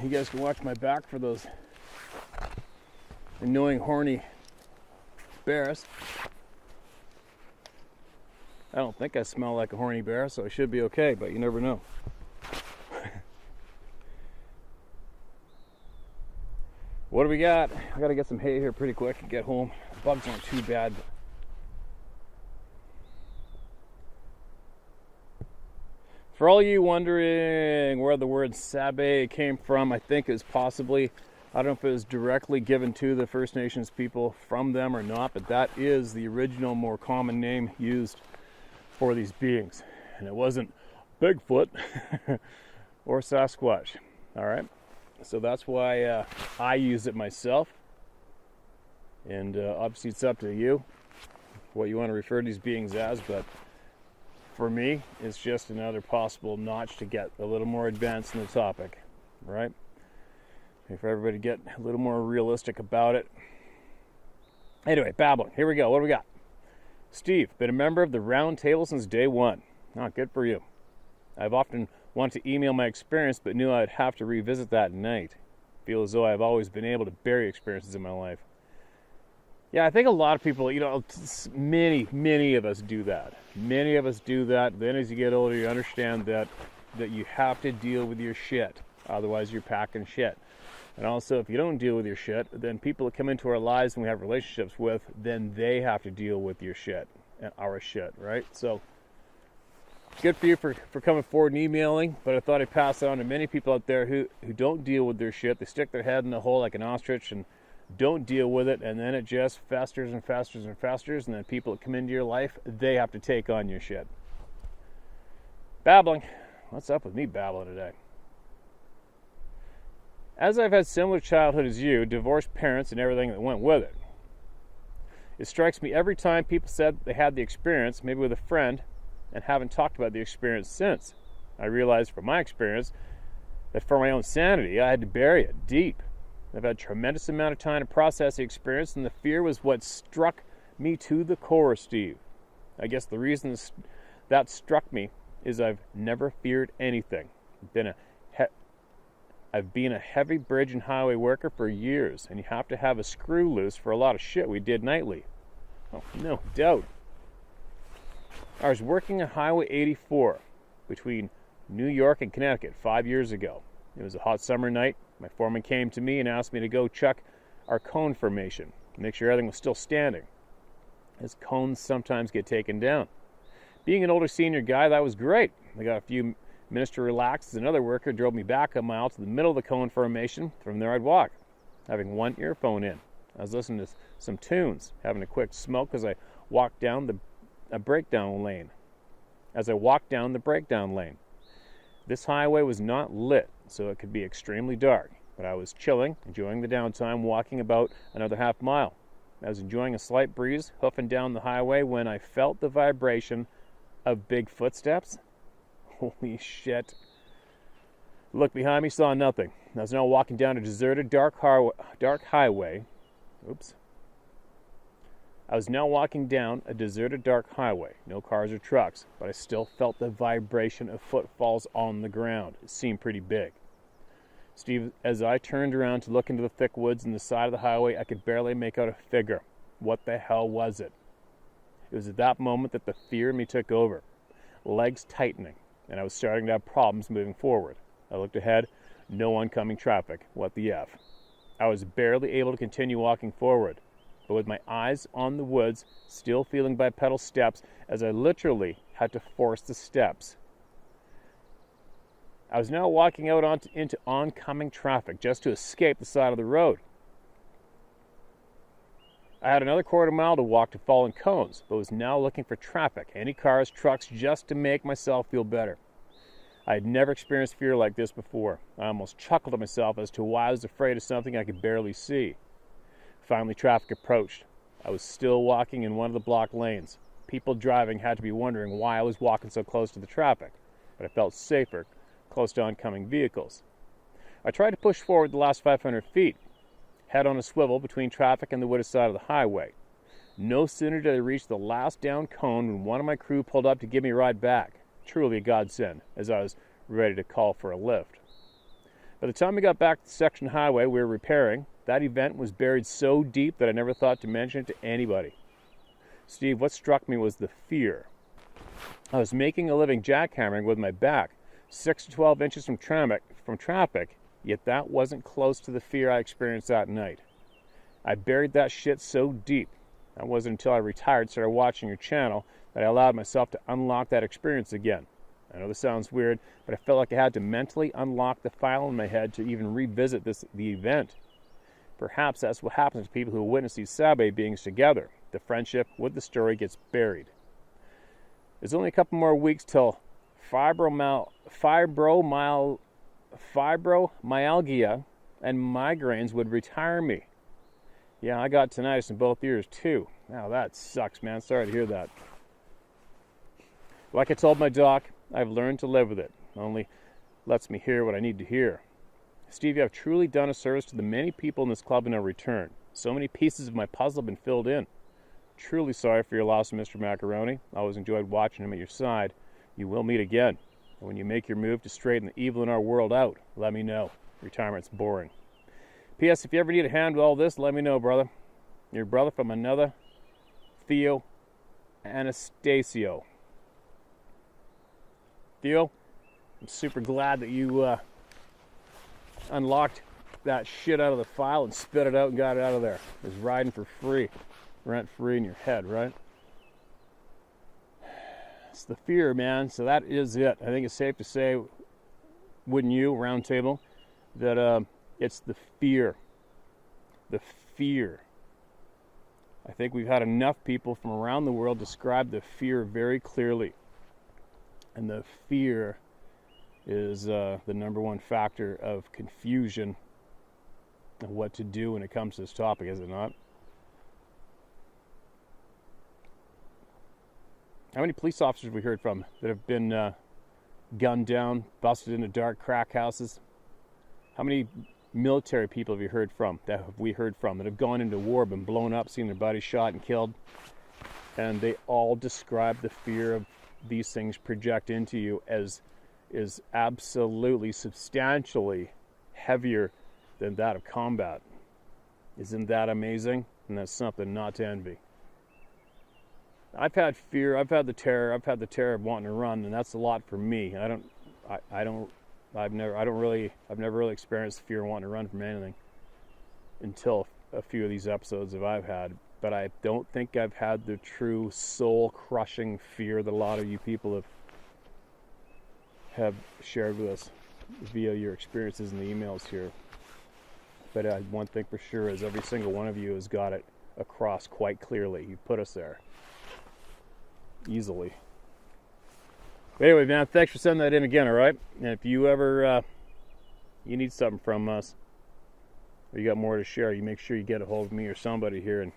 You guys can watch my back for those annoying horny bears. I don't think I smell like a horny bear, so I should be okay, but you never know. What do we got? I gotta get some hay here pretty quick and get home. Bugs aren't too bad. For all you wondering where the word Sabe came from, I think it was possibly, I don't know if it was directly given to the First Nations people from them or not, but that is the original, more common name used for these beings. And it wasn't Bigfoot or Sasquatch. All right. So that's why I use it myself. And obviously it's up to you what you want to refer to these beings as, but for me, it's just another possible notch to get a little more advanced in the topic, right? For everybody to get a little more realistic about it. Anyway, babbling. Here we go. What do we got? Steve, been a member of the round table since day one. Oh, good for you. I've often wanted to email my experience, but knew I'd have to revisit that night. Feel as though I've always been able to bury experiences in my life. Yeah, I think a lot of people, many of us do that. Many of us do that. Then as you get older, you understand that you have to deal with your shit. Otherwise, you're packing shit. And also, if you don't deal with your shit, then people that come into our lives and we have relationships with, then they have to deal with your shit and our shit, right? So, good for you for coming forward and emailing, but I thought I'd pass it on to many people out there who don't deal with their shit. They stick their head in the hole like an ostrich and don't deal with it, and then it just festers and festers and festers, and then people that come into your life, they have to take on your shit. Babbling. What's up with me babbling today? As I've had similar childhood as you, divorced parents and everything that went with it, it strikes me every time people said they had the experience, maybe with a friend, and haven't talked about the experience since. I realized from my experience that for my own sanity, I had to bury it deep. I've had a tremendous amount of time to process the experience, and the fear was what struck me to the core, Steve. I guess the reason that struck me is I've never feared anything. I've been a heavy bridge and highway worker for years, and you have to have a screw loose for a lot of shit we did nightly. Oh, no doubt. I was working on Highway 84 between New York and Connecticut 5 years ago. It was a hot summer night. My foreman came to me and asked me to go check our cone formation, make sure everything was still standing, as cones sometimes get taken down. Being an older senior guy, that was great. I got a few minutes to relax as another worker drove me back a mile to the middle of the cone formation. From there I'd walk, having one earphone in. I was listening to some tunes, having a quick smoke as I walked down a breakdown lane. This highway was not lit, so it could be extremely dark, but I was chilling, enjoying the downtime, walking about another half mile. I was enjoying a slight breeze, hoofing down the highway when I felt the vibration of big footsteps. Holy shit. Looked behind me, saw nothing. I was now walking down a deserted, dark highway. I was now walking down a deserted, dark highway. No cars or trucks, but I still felt the vibration of footfalls on the ground. It seemed pretty big. Steve, as I turned around to look into the thick woods on the side of the highway, I could barely make out a figure. What the hell was it? It was at that moment that the fear in me took over. Legs tightening, and I was starting to have problems moving forward. I looked ahead. No oncoming traffic. What the F? I was barely able to continue walking forward. But with my eyes on the woods, still feeling bipedal steps as I literally had to force the steps. I was now walking out into oncoming traffic just to escape the side of the road. I had another quarter mile to walk to fallen cones, but was now looking for traffic, any cars, trucks, just to make myself feel better. I had never experienced fear like this before. I almost chuckled at myself as to why I was afraid of something I could barely see. Finally, traffic approached. I was still walking in one of the blocked lanes. People driving had to be wondering why I was walking so close to the traffic, but I felt safer close to oncoming vehicles. I tried to push forward the last 500 feet, head on a swivel between traffic and the wooded side of the highway. No sooner did I reach the last down cone when one of my crew pulled up to give me a ride back. Truly a godsend, as I was ready to call for a lift. By the time we got back to the section highway we were repairing, that event was buried so deep that I never thought to mention it to anybody. Steve, what struck me was the fear. I was making a living jackhammering with my back 6 to 12 inches from traffic, yet that wasn't close to the fear I experienced that night. I buried that shit so deep. That wasn't until I retired, started watching your channel, that I allowed myself to unlock that experience again. I know this sounds weird, but I felt like I had to mentally unlock the file in my head to even revisit the event. Perhaps that's what happens to people who witness these Sabe beings together. The friendship with the story gets buried. There's only a couple more weeks till fibromyalgia and migraines would retire me. Yeah, I got tinnitus in both ears too. Now that sucks, man. Sorry to hear that. Like I told my doc, I've learned to live with it. It only lets me hear what I need to hear. Steve, you have truly done a service to the many people in this club in no return. So many pieces of my puzzle have been filled in. Truly sorry for your loss, Mr. Macaroni. I always enjoyed watching him at your side. You will meet again. And when you make your move to straighten the evil in our world out, let me know. Retirement's boring. P.S. If you ever need a hand with all this, let me know, brother. Your brother from another, Theo Anastasio. Theo, I'm super glad that you unlocked that shit out of the file and spit it out and got it out of there. It was riding for free, rent free in your head, right? It's the fear, man. So that is it. I think it's safe to say, wouldn't you, round table, that it's the fear. The fear. I think we've had enough people from around the world describe the fear very clearly. And the fear is the number one factor of confusion of what to do when it comes to this topic, is it not? How many police officers have we heard from that have been gunned down, busted into dark crack houses? How many military people have we heard from that have gone into war, been blown up, seen their buddies shot and killed? And they all describe the fear of these things project into you as is absolutely substantially heavier than that of combat. Isn't that amazing? And that's something not to envy. I've had fear, I've had the terror of wanting to run, and that's a lot for me. I've never really experienced fear of wanting to run from anything until a few of these episodes that I've had. But I don't think I've had the true soul-crushing fear that a lot of you people have shared with us via your experiences in the emails here. But one thing for sure is every single one of you has got it across quite clearly. You put us there easily. But anyway, man, thanks for sending that in again, all right? And if you ever you need something from us, or you got more to share, you make sure you get a hold of me or somebody here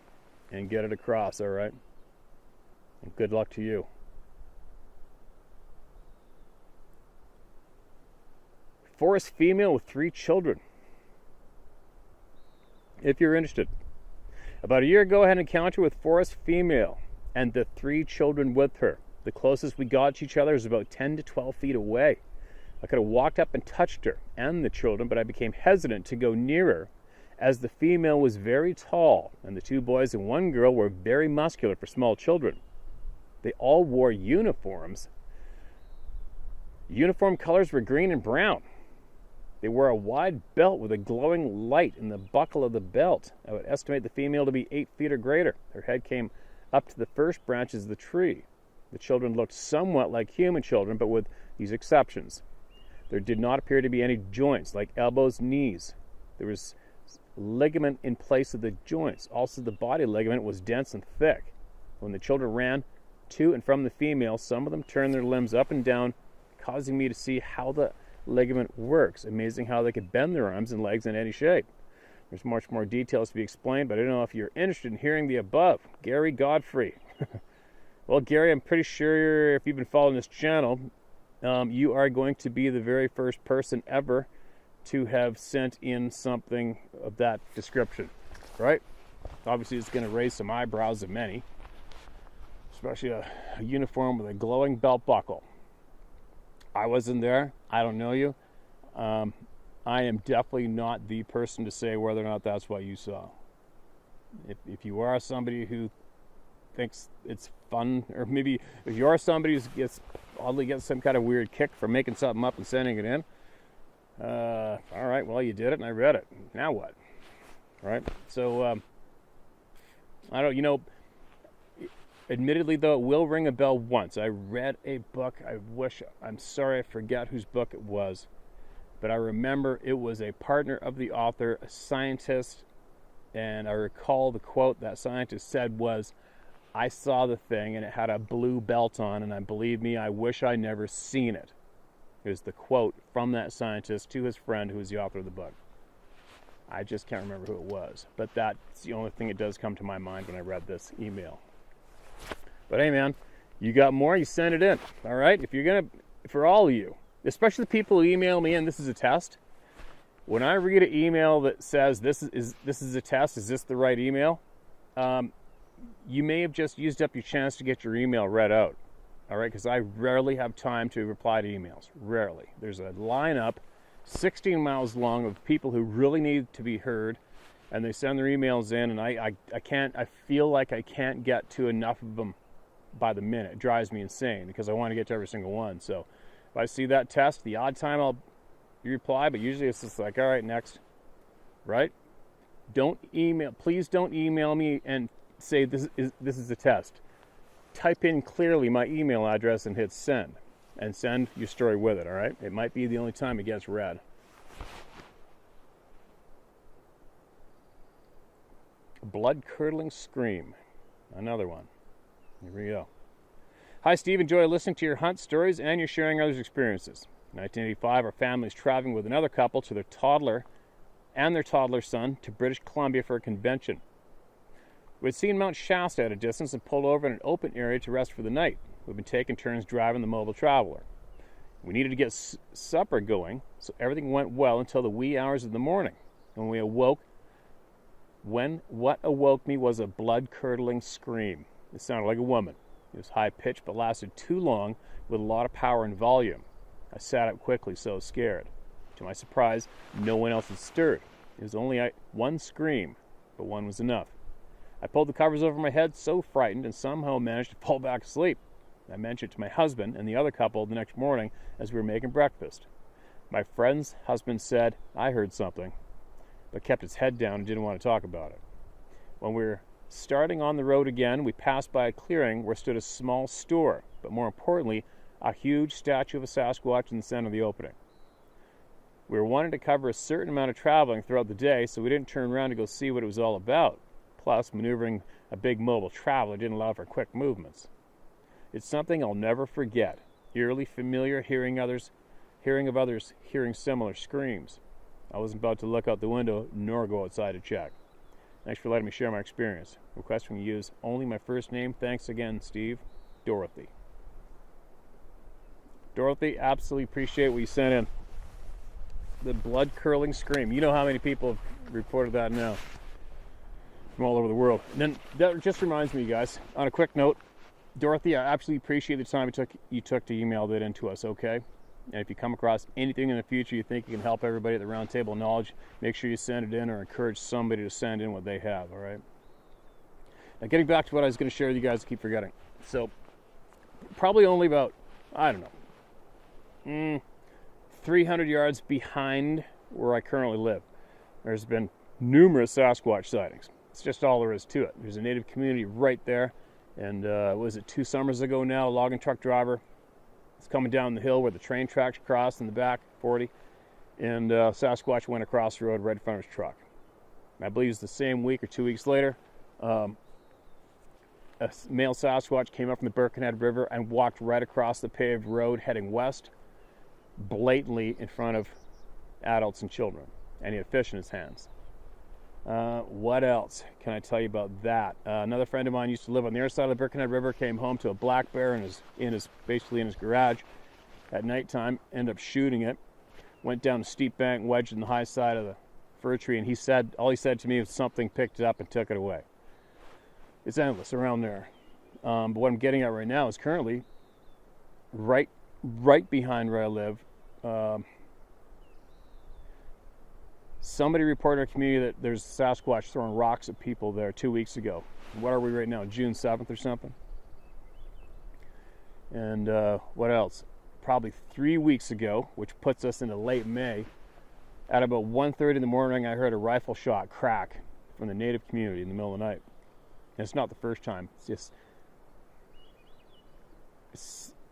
and get it across, all right? And good luck to you. Forest female with 3 children. If you're interested. About a year ago, I had an encounter with forest female and the 3 children with her. The closest we got to each other was about 10 to 12 feet away. I could have walked up and touched her and the children, but I became hesitant to go nearer as the female was very tall and the 2 boys and 1 girl were very muscular for small children. They all wore uniforms. Uniform colors were green and brown. They wore a wide belt with a glowing light in the buckle of the belt. I would estimate the female to be 8 feet or greater. Her head came up to the first branches of the tree. The children looked somewhat like human children, but with these exceptions. There did not appear to be any joints, like elbows, knees. There was ligament in place of the joints. Also, the body ligament was dense and thick. When the children ran to and from the female, some of them turned their limbs up and down, causing me to see how the ligament works. Amazing how they could bend their arms and legs in any shape. There's much more details to be explained, but I don't know if you're interested in hearing the above. Gary Godfrey. Well, Gary, I'm pretty sure if you've been following this channel, you are going to be the very first person ever to have sent in something of that description, right? Obviously, it's going to raise some eyebrows of many, especially a uniform with a glowing belt buckle. I wasn't there. I don't know you. I'm I am definitely not the person to say whether or not that's what you saw. If you are somebody who thinks it's fun, or maybe if you are somebody who gets some kind of weird kick for making something up and sending it in, all right, well, you did it and I read it. Now what? Right? So, I don't, admittedly, though, it will ring a bell once. I read a book. I'm sorry, I forgot whose book it was. But I remember it was a partner of the author, a scientist. And I recall the quote that scientist said was, "I saw the thing and it had a blue belt on, and believe me, I wish I never seen it." It was the quote from that scientist to his friend who was the author of the book. I just can't remember who it was. But that's the only thing that does come to my mind when I read this email. But hey, man, you got more, you send it in. All right? For all of you, especially the people who email me in, this is a test. When I read an email that says this is a test, is this the right email? You may have just used up your chance to get your email read out. All right? Because I rarely have time to reply to emails. Rarely. There's a lineup 16 miles long of people who really need to be heard, and they send their emails in, and I feel like I can't get to enough of them by the minute. It drives me insane because I want to get to every single one. So if I see that test, the odd time I'll reply, but usually it's just like, all right, next. Right? Please don't email me and say this is a test. Type in clearly my email address and hit send. And send your story with it, all right? It might be the only time it gets read. Blood-curdling scream. Another one. Here we go. Hi, Steve. Enjoy listening to your hunt stories and your sharing others' experiences. In 1985, our family was traveling with another couple to their toddler and their toddler son to British Columbia for a convention. We had seen Mount Shasta at a distance and pulled over in an open area to rest for the night. We've been taking turns driving the mobile traveler. We needed to get supper going, so everything went well until the wee hours of the morning. When what awoke me was a blood-curdling scream. It sounded like a woman. It was high-pitched but lasted too long with a lot of power and volume. I sat up quickly, so scared. To my surprise, no one else had stirred. It was only one scream, but one was enough. I pulled the covers over my head, so frightened, and somehow managed to fall back asleep. I mentioned it to my husband and the other couple the next morning as we were making breakfast. My friend's husband said, "I heard something," but kept his head down and didn't want to talk about it. When we were starting on the road again, we passed by a clearing where stood a small store, but more importantly, a huge statue of a Sasquatch in the center of the opening. We were wanting to cover a certain amount of traveling throughout the day, so we didn't turn around to go see what it was all about. Plus, maneuvering a big mobile traveler didn't allow for quick movements. It's something I'll never forget. Eerily familiar, hearing of others hearing similar screams. I wasn't about to look out the window nor go outside to check. Thanks for letting me share my experience. Requesting you use only my first name. Thanks again, Steve. Dorothy. Dorothy, absolutely appreciate what you sent in. The blood-curdling scream. You know how many people have reported that now from all over the world. And then that just reminds me, guys, on a quick note, Dorothy, I absolutely appreciate the time you took to email that in to us, okay? And if you come across anything in the future you think you can help everybody at the Round Table of Knowledge, make sure you send it in or encourage somebody to send in what they have, all right? Now, getting back to what I was going to share with you guys, I keep forgetting. So, probably only about, 300 yards behind where I currently live, there's been numerous Sasquatch sightings. It's just all there is to it. There's a native community right there. And was it 2 summers ago now, a logging truck driver was coming down the hill where the train tracks crossed in the back, 40, and Sasquatch went across the road right in front of his truck. And I believe it was the same week or 2 weeks later, a male Sasquatch came up from the Birkenhead River and walked right across the paved road heading west, blatantly in front of adults and children, and he had fish in his hands. What else can I tell you about that? Another friend of mine used to live on the other side of the Birkenhead River, came home to a black bear in his garage at nighttime, ended up shooting it, went down a steep bank, wedged in the high side of the fir tree, and all he said to me was something picked it up and took it away. It's endless around there. But what I'm getting at right now is currently right behind where I live, Somebody reported in our community that there's Sasquatch throwing rocks at people there 2 weeks ago. What are we right now, June 7th or something? And what else? Probably 3 weeks ago, which puts us into late May, at about 1:30 in the morning, I heard a rifle shot crack from the native community in the middle of the night. And it's not the first time. It's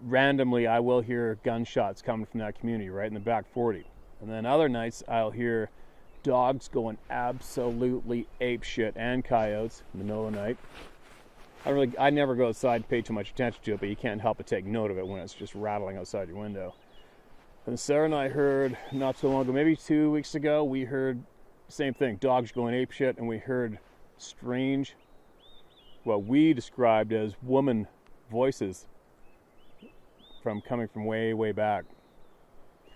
randomly, I will hear gunshots coming from that community right in the back 40. And then other nights, I'll hear dogs going absolutely apeshit and coyotes in the middle of the night. I never go outside and pay too much attention to it, but you can't help but take note of it when it's just rattling outside your window. And Sarah and I heard not so long ago, maybe 2 weeks ago, we heard the same thing, dogs going apeshit, and we heard strange, what we described as woman voices coming from way, way back.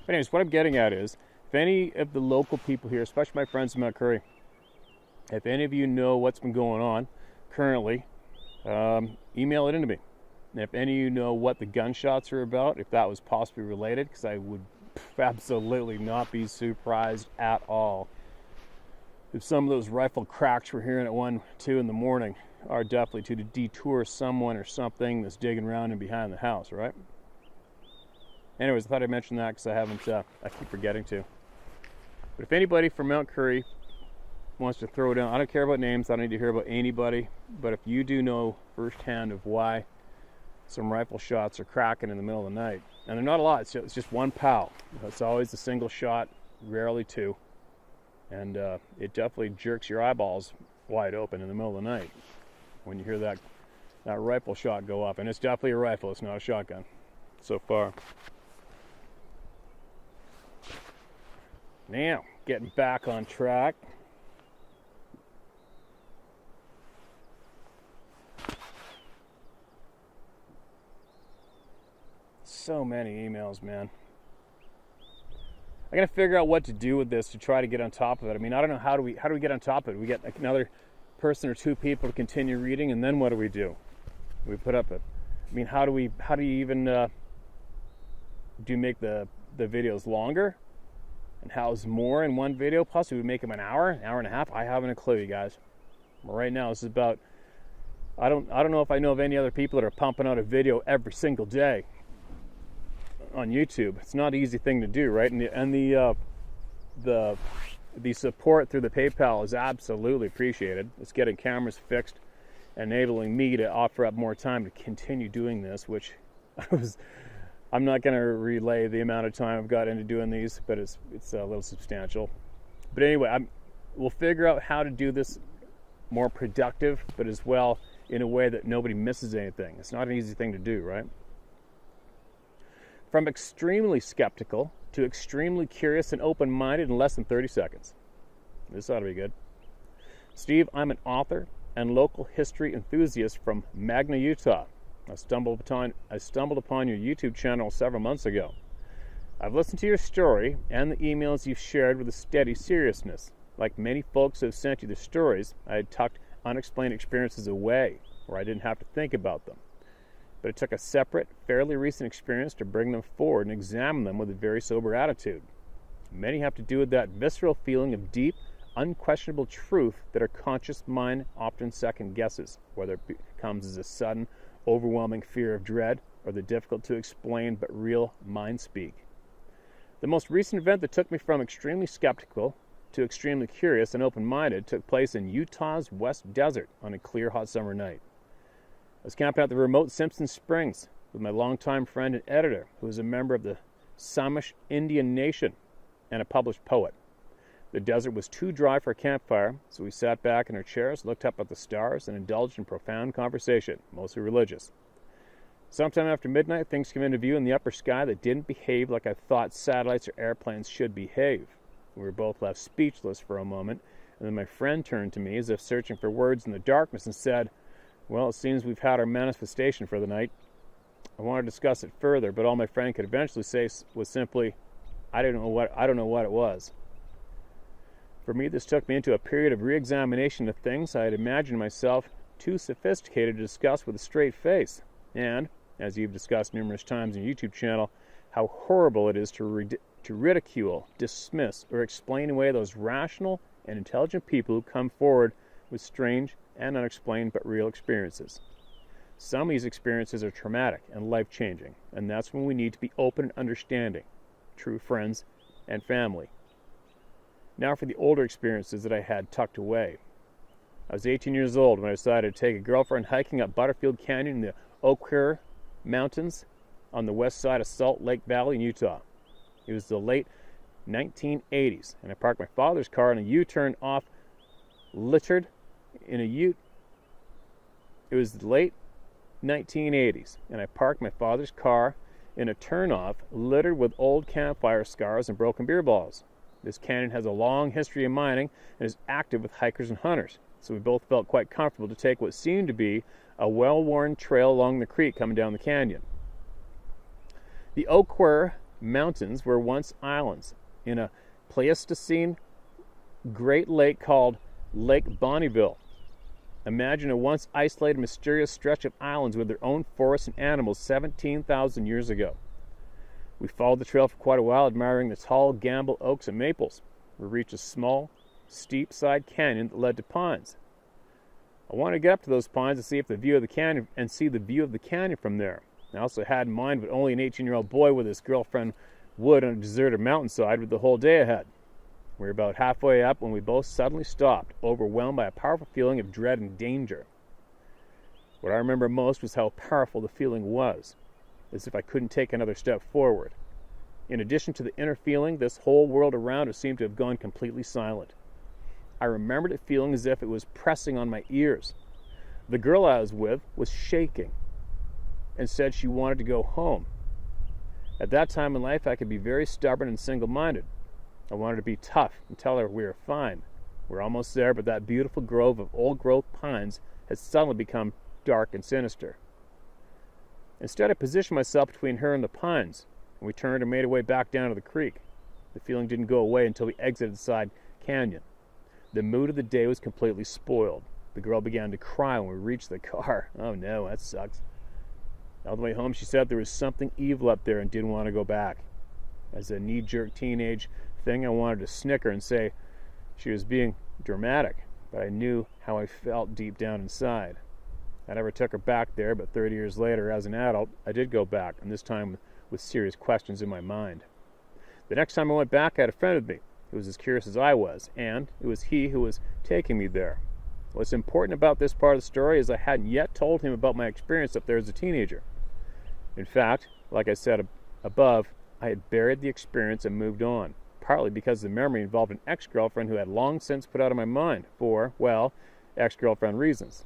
But anyways, what I'm getting at is, if any of the local people here, especially my friends in Mount Currie, if any of you know what's been going on currently, email it into me. And if any of you know what the gunshots are about, if that was possibly related, because I would absolutely not be surprised at all if some of those rifle cracks we're hearing at 1, 2 in the morning are definitely to detour someone or something that's digging around and behind the house, right? Anyways, I thought I'd mention that because I keep forgetting to. But if anybody from Mount Currie wants to throw down, I don't care about names, I don't need to hear about anybody, but if you do know firsthand of why some rifle shots are cracking in the middle of the night, and they're not a lot, it's just one pow. It's always a single shot, rarely two, and it definitely jerks your eyeballs wide open in the middle of the night when you hear that rifle shot go off. And it's definitely a rifle, it's not a shotgun so far. Now, getting back on track. So many emails, man. I gotta figure out what to do with this to try to get on top of it. I mean, I don't know how do we get on top of it? We get like another person or two people to continue reading, and then what do? We put up a. I mean, how do you even do make the videos longer? And house more in one video? Plus, we would make them an hour and a half. I haven't a clue, you guys. Well, right now, this is about. I don't know if I know of any other people that are pumping out a video every single day on YouTube. It's not an easy thing to do, right? And the support through the PayPal is absolutely appreciated. It's getting cameras fixed, enabling me to offer up more time to continue doing this, which I'm not going to relay the amount of time I've got into doing these, but it's a little substantial. But anyway, we'll figure out how to do this more productive, but as well in a way that nobody misses anything. It's not an easy thing to do, right? From extremely skeptical to extremely curious and open-minded in less than 30 seconds. This ought to be good. Steve, I'm an author and local history enthusiast from Magna, Utah. I stumbled upon your YouTube channel several months ago. I've listened to your story and the emails you've shared with a steady seriousness. Like many folks who have sent you the stories, I had tucked unexplained experiences away, where I didn't have to think about them. But it took a separate, fairly recent experience to bring them forward and examine them with a very sober attitude. Many have to do with that visceral feeling of deep, unquestionable truth that our conscious mind often second guesses, whether it comes as a sudden, overwhelming fear of dread or the difficult to explain but real mind speak. The most recent event that took me from extremely skeptical to extremely curious and open-minded took place in Utah's West Desert on a clear, hot summer night. I was camping at the remote Simpson Springs with my longtime friend and editor, who is a member of the Samish Indian Nation and a published poet. The desert was too dry for a campfire, so we sat back in our chairs, looked up at the stars, and indulged in profound conversation, mostly religious. Sometime after midnight, things came into view in the upper sky that didn't behave like I thought satellites or airplanes should behave. We were both left speechless for a moment, and then my friend turned to me as if searching for words in the darkness and said, "Well, it seems we've had our manifestation for the night." I wanted to discuss it further, but all my friend could eventually say was simply, I don't know what it was. For me, this took me into a period of re-examination of things I had imagined myself too sophisticated to discuss with a straight face. And, as you've discussed numerous times on your YouTube channel, how horrible it is to to ridicule, dismiss, or explain away those rational and intelligent people who come forward with strange and unexplained but real experiences. Some of these experiences are traumatic and life-changing, and that's when we need to be open and understanding, true friends and family. Now for the older experiences that I had tucked away. I was 18 years old when I decided to take a girlfriend hiking up Butterfield Canyon in the Eau Claire Mountains on the west side of Salt Lake Valley in Utah. It was the late 1980s, and I parked my father's car in a U-turn off littered in a ute. It was the late 1980s, and I parked my father's car in a turnoff littered with old campfire scars and broken beer bottles. This canyon has a long history of mining and is active with hikers and hunters, so we both felt quite comfortable to take what seemed to be a well-worn trail along the creek coming down the canyon. The Eau Claire Mountains were once islands in a Pleistocene Great Lake called Lake Bonneville. Imagine a once isolated, mysterious stretch of islands with their own forests and animals 17,000 years ago. We followed the trail for quite a while, admiring the tall gamble oaks and maples. We reached a small, steep side canyon that led to pines. I wanted to get up to those pines and see the view of the canyon from there. I also had in mind what only an 18-year-old boy with his girlfriend would on a deserted mountainside with the whole day ahead. We were about halfway up when we both suddenly stopped, overwhelmed by a powerful feeling of dread and danger. What I remember most was how powerful the feeling was, as if I couldn't take another step forward. In addition to the inner feeling, this whole world around us seemed to have gone completely silent. I remembered it feeling as if it was pressing on my ears. The girl I was with was shaking and said she wanted to go home. At that time in life, I could be very stubborn and single-minded. I wanted to be tough and tell her we were fine. We're almost there, but that beautiful grove of old-growth pines had suddenly become dark and sinister. Instead, I positioned myself between her and the pines, and we turned and made our way back down to the creek. The feeling didn't go away until we exited the side canyon. The mood of the day was completely spoiled. The girl began to cry when we reached the car. Oh no, that sucks. On the way home, she said there was something evil up there and didn't want to go back. As a knee-jerk teenage thing, I wanted to snicker and say she was being dramatic, but I knew how I felt deep down inside. I never took her back there, but 30 years later, as an adult, I did go back, and this time with serious questions in my mind. The next time I went back, I had a friend with me who was as curious as I was, and it was he who was taking me there. What's important about this part of the story is I hadn't yet told him about my experience up there as a teenager. In fact, like I said above, I had buried the experience and moved on, partly because the memory involved an ex-girlfriend who had long since put out of my mind for, well, ex-girlfriend reasons.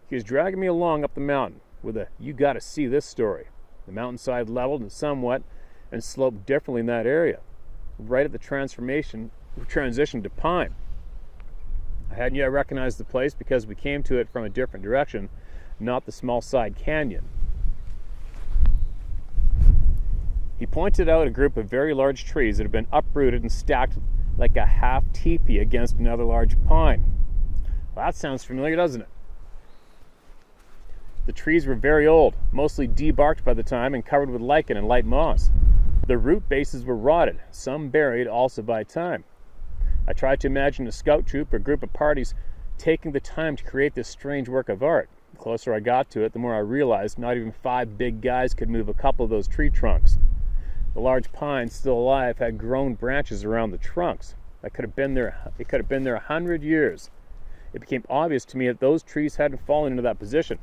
He was dragging me along up the mountain with a "you gotta see this" story. The mountainside leveled and somewhat and sloped differently in that area, right at the transition to pine. I hadn't yet recognized the place because we came to it from a different direction, not the small side canyon. He pointed out a group of very large trees that had been uprooted and stacked like a half teepee against another large pine. Well, that sounds familiar, doesn't it? The trees were very old, mostly debarked by the time and covered with lichen and light moss. The root bases were rotted, some buried also by time. I tried to imagine a scout troop or group of parties taking the time to create this strange work of art. The closer I got to it, the more I realized not even 5 big guys could move a couple of those tree trunks. The large pines, still alive, had grown branches around the trunks. It could have been there 100 years. It became obvious to me that those trees hadn't fallen into that position.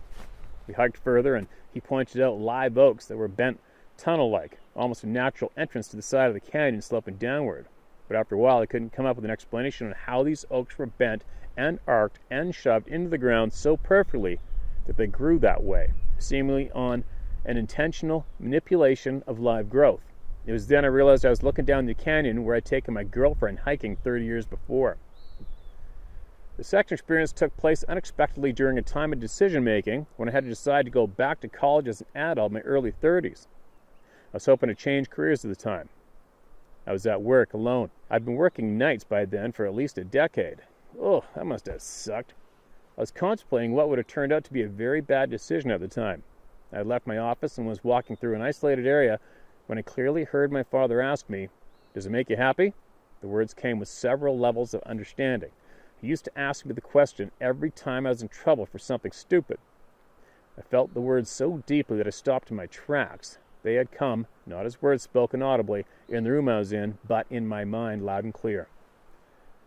We hiked further, and he pointed out live oaks that were bent tunnel-like, almost a natural entrance to the side of the canyon sloping downward. But after a while, I couldn't come up with an explanation on how these oaks were bent and arced and shoved into the ground so perfectly that they grew that way, seemingly on an intentional manipulation of live growth. It was then I realized I was looking down the canyon where I'd taken my girlfriend hiking 30 years before. The second experience took place unexpectedly during a time of decision-making when I had to decide to go back to college as an adult in my early 30s. I was hoping to change careers at the time. I was at work alone. I'd been working nights by then for at least a decade. Oh, that must have sucked. I was contemplating what would have turned out to be a very bad decision at the time. I had left my office and was walking through an isolated area When I clearly heard my father ask me, "Does it make you happy?" The words came with several levels of understanding. He used to ask me the question every time I was in trouble for something stupid. I felt the words so deeply that I stopped in my tracks. They had come, not as words spoken audibly in the room I was in, but in my mind loud and clear.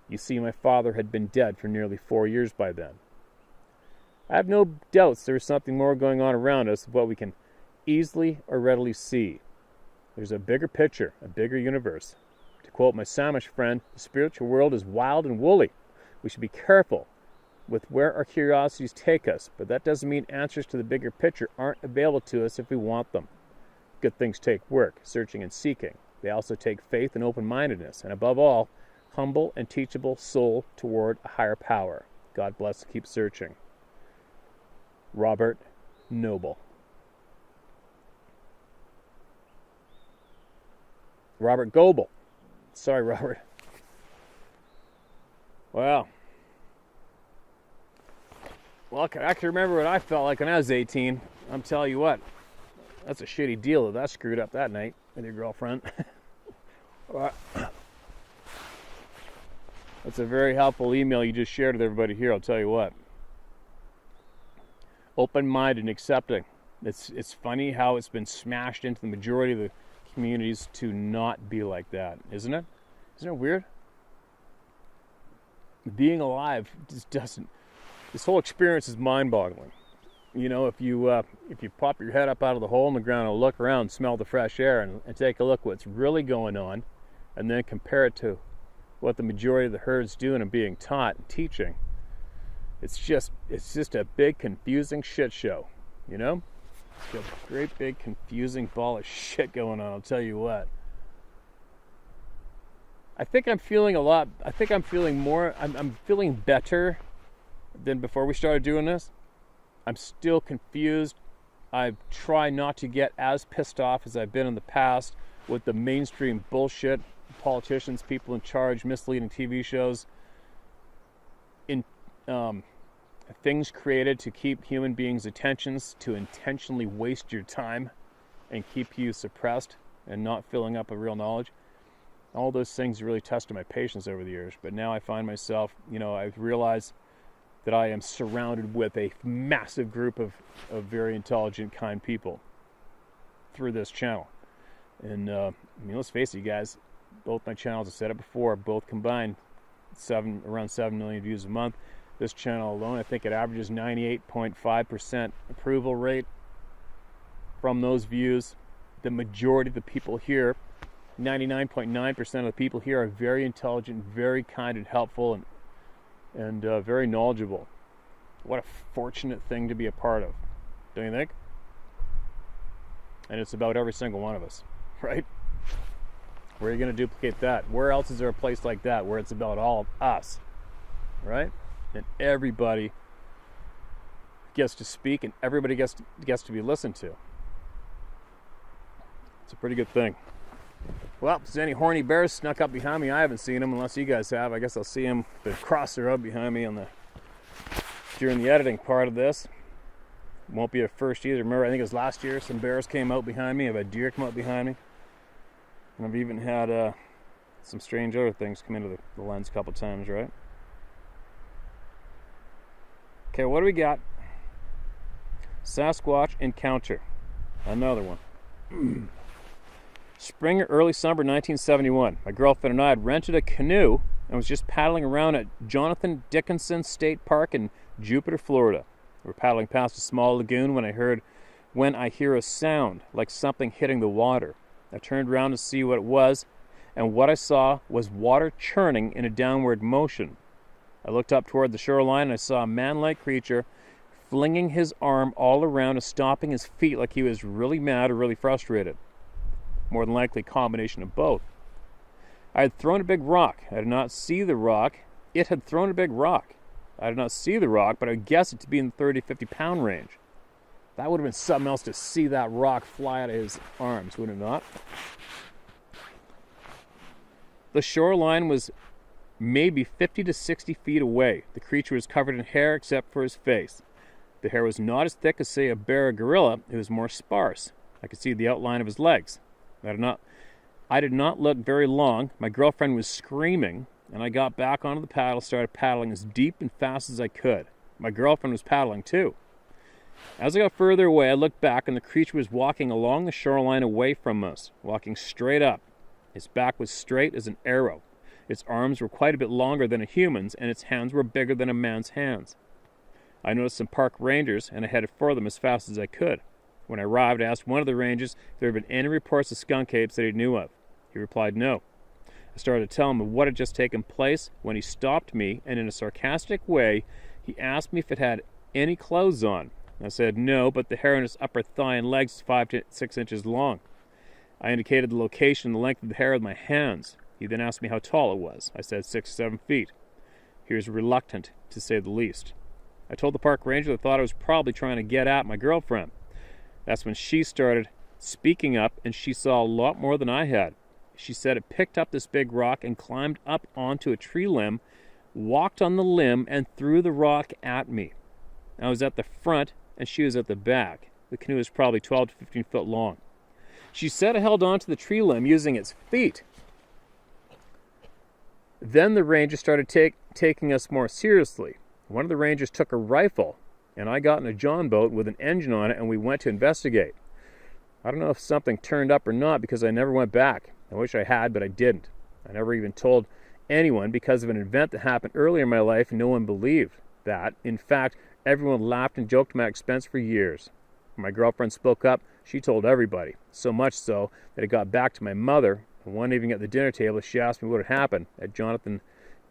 You see, my father had been dead for nearly 4 years by then. I have no doubts there is something more going on around us of what we can easily or readily see. There's a bigger picture, a bigger universe. To quote my Samish friend, the spiritual world is wild and woolly. We should be careful with where our curiosities take us, but that doesn't mean answers to the bigger picture aren't available to us if we want them. Good things take work, searching and seeking. They also take faith and open-mindedness, and above all, humble and teachable soul toward a higher power. God bless. Keep searching. Robert Noble. Robert Goebel. Sorry, Robert. Wow. Well, I can remember what I felt like when I was 18. I'm telling you what, that's a shitty deal that screwed up that night with your girlfriend. That's a very helpful email you just shared with everybody here, I'll tell you what. Open-minded and accepting. It's funny how it's been smashed into the majority of the communities to not be like that, isn't it? Isn't it weird? Being alive just doesn't. This whole experience is mind-boggling. You know, if you pop your head up out of the hole in the ground and look around, smell the fresh air, and take a look what's really going on, and then compare it to what the majority of the herd's doing and being taught and teaching, it's just a big confusing shit show. You know, it's a great big confusing ball of shit going on. I'll tell you what. I think I'm feeling I'm feeling better than before we started doing this. I'm still confused. I try not to get as pissed off as I've been in the past with the mainstream bullshit, politicians, people in charge, misleading TV shows, in things created to keep human beings' attentions, to intentionally waste your time and keep you suppressed and not filling up with real knowledge. All those things really tested my patience over the years. But now I find myself, I've realized that I am surrounded with a massive group of very intelligent, kind people through this channel. And let's face it, you guys, both my channels, I said it before, both combined around 7 million views a month. This channel alone, I think it averages 98.5% approval rate from those views. The majority of the people here, 99.9% of the people here, are very intelligent, very kind and helpful, and very knowledgeable. What a fortunate thing to be a part of, don't you think? And it's about every single one of us, right? Where are you going to duplicate that? Where else is there a place like that where it's about all of us, right? And everybody gets to speak and everybody gets to be listened to. It's a pretty good thing. Well, if there's any horny bears snuck up behind me, I haven't seen them unless you guys have. I guess I'll see them across the road behind me during the editing part of this. Won't be a first either. Remember, I think it was last year, some bears came out behind me. I've had deer come out behind me. And I've even had some strange other things come into the lens a couple times, right? Okay, what do we got? Sasquatch encounter. Another one. Spring or early summer 1971. My girlfriend and I had rented a canoe and was just paddling around at Jonathan Dickinson State Park in Jupiter, Florida. We were paddling past a small lagoon when I hear a sound like something hitting the water. I turned around to see what it was, and what I saw was water churning in a downward motion. I looked up toward the shoreline and I saw a man-like creature flinging his arm all around and stomping his feet like he was really mad or really frustrated. More than likely a combination of both. I had thrown a big rock. I did not see the rock. It had thrown a big rock. I did not see the rock, but I would guess it to be in the 30, 50 pound range. That would have been something else to see that rock fly out of his arms, would it not? The shoreline was maybe 50 to 60 feet away. The creature was covered in hair except for his face. The hair was not as thick as, say, a bear or gorilla. It was more sparse. I could see the outline of his legs. I did not look very long. My girlfriend was screaming, and I got back onto the paddle, started paddling as deep and fast as I could. My girlfriend was paddling too. As I got further away, I looked back, and the creature was walking along the shoreline away from us, walking straight up. Its back was straight as an arrow. Its arms were quite a bit longer than a human's, and its hands were bigger than a man's hands. I noticed some park rangers, and I headed for them as fast as I could. When I arrived, I asked one of the rangers if there had been any reports of skunk apes that he knew of. He replied no. I started to tell him of what had just taken place when he stopped me, and in a sarcastic way, he asked me if it had any clothes on. I said no, but the hair on its upper thigh and legs is 5 to 6 inches long. I indicated the location and the length of the hair with my hands. He then asked me how tall it was. I said 6 to 7 feet. He was reluctant, to say the least. I told the park ranger that I thought I was probably trying to get at my girlfriend. That's when she started speaking up, and she saw a lot more than I had. She said it picked up this big rock and climbed up onto a tree limb, walked on the limb, and threw the rock at me. I was at the front, and she was at the back. The canoe was probably 12 to 15 foot long. She said it held onto the tree limb using its feet. Then the ranger started taking us more seriously. One of the rangers took a rifle, and I got in a John boat with an engine on it, and we went to investigate. I don't know if something turned up or not because I never went back. I wish I had, but I didn't. I never even told anyone because of an event that happened earlier in my life, and no one believed that. In fact, everyone laughed and joked at my expense for years. When my girlfriend spoke up, she told everybody, so much so that it got back to my mother, and one evening at the dinner table, she asked me what had happened at Jonathan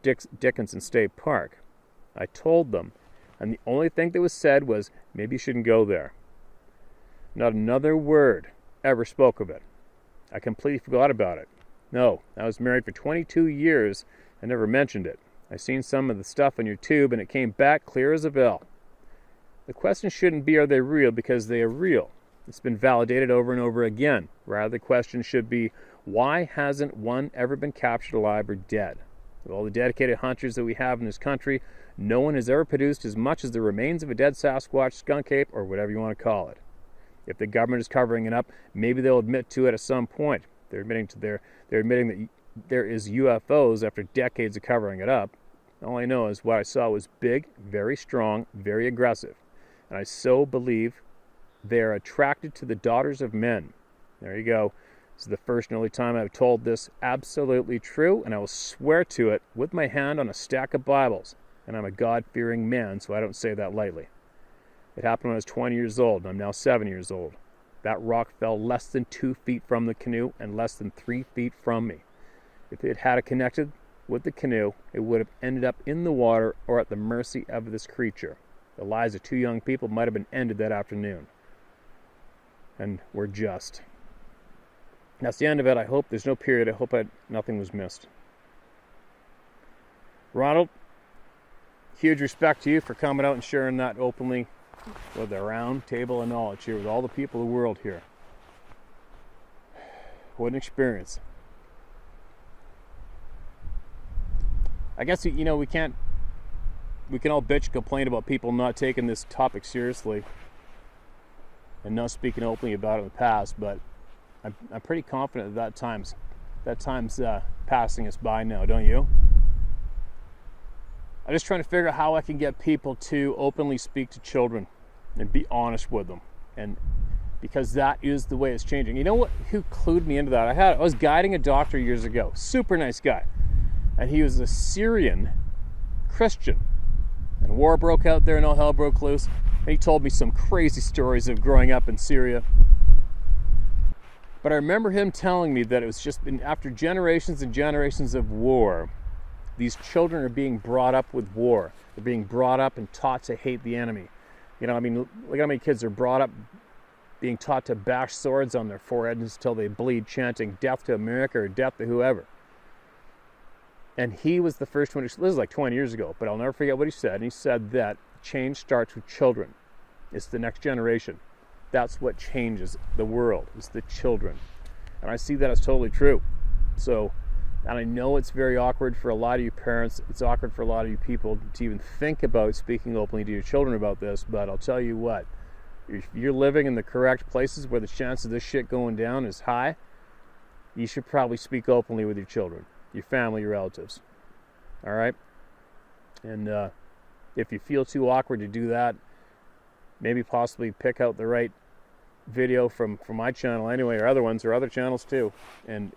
Dickinson State Park. I told them, and the only thing that was said was, maybe you shouldn't go there. Not another word ever spoke of it. I completely forgot about it. No, I was married for 22 years and never mentioned it. I seen some of the stuff on your tube, and it came back clear as a bell. The question shouldn't be, are they real, because they are real. It's been validated over and over again. Rather, the question should be, why hasn't one ever been captured alive or dead? With all the dedicated hunters that we have in this country, no one has ever produced as much as the remains of a dead Sasquatch, skunk ape, or whatever you want to call it. If the government is covering it up, maybe they'll admit to it at some point. They're admitting that there is UFOs after decades of covering it up. All I know is what I saw was big, very strong, very aggressive. And I so believe they are attracted to the daughters of men. There you go. This is the first and only time I've told this absolutely true, and I will swear to it with my hand on a stack of Bibles. And I'm a God-fearing man, so I don't say that lightly. It happened when I was 20 years old, and I'm now 7 years old. That rock fell less than 2 feet from the canoe and less than 3 feet from me. If it had connected with the canoe, it would have ended up in the water or at the mercy of this creature. The lives of 2 young people might have been ended that afternoon. And we're just. That's the end of it. I hope there's no period. I hope nothing was missed. Ronald, huge respect to you for coming out and sharing that openly with a round table of knowledge here with all the people of the world here. What an experience. I guess, we can all bitch and complain about people not taking this topic seriously and not speaking openly about it in the past, but I'm pretty confident that time's passing us by now, don't you? I'm just trying to figure out how I can get people to openly speak to children and be honest with them, and because that is the way it's changing. You know what? Who clued me into that? I was guiding a doctor years ago, super nice guy, and he was a Syrian Christian, and war broke out there and all hell broke loose, and he told me some crazy stories of growing up in Syria. But I remember him telling me that it was just been after generations and generations of war, these children are being brought up with war. They're being brought up and taught to hate the enemy. Look how many kids are brought up being taught to bash swords on their foreheads until they bleed, chanting death to America or death to whoever. And he was the first one, this was like 20 years ago, but I'll never forget what he said. And he said that change starts with children. It's the next generation. That's what changes the world, is the children. And I see that as totally true. So, and I know it's very awkward for a lot of you parents. It's awkward for a lot of you people to even think about speaking openly to your children about this. But I'll tell you what, if you're living in the correct places where the chance of this shit going down is high, you should probably speak openly with your children, your family, your relatives. All right? And if you feel too awkward to do that, maybe possibly pick out the right video from my channel anyway, or other ones, or other channels too, and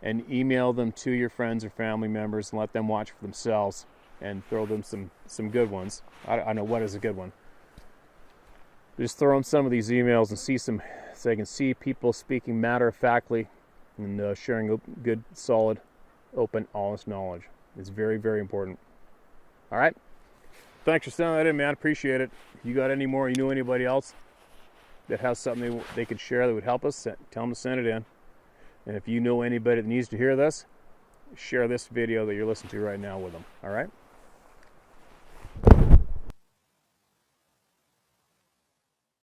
email them to your friends or family members and let them watch for themselves and throw them some good ones. I know what is a good one. Just throw them some of these emails and see some, so they can see people speaking matter-of-factly and sharing good, solid, open, honest knowledge. It's very, very important. All right? Thanks for sending that in, man. Appreciate it. If you got any more, you know anybody else that has something they could share that would help us, tell them to send it in. And if you know anybody that needs to hear this, share this video that you're listening to right now with them. All right?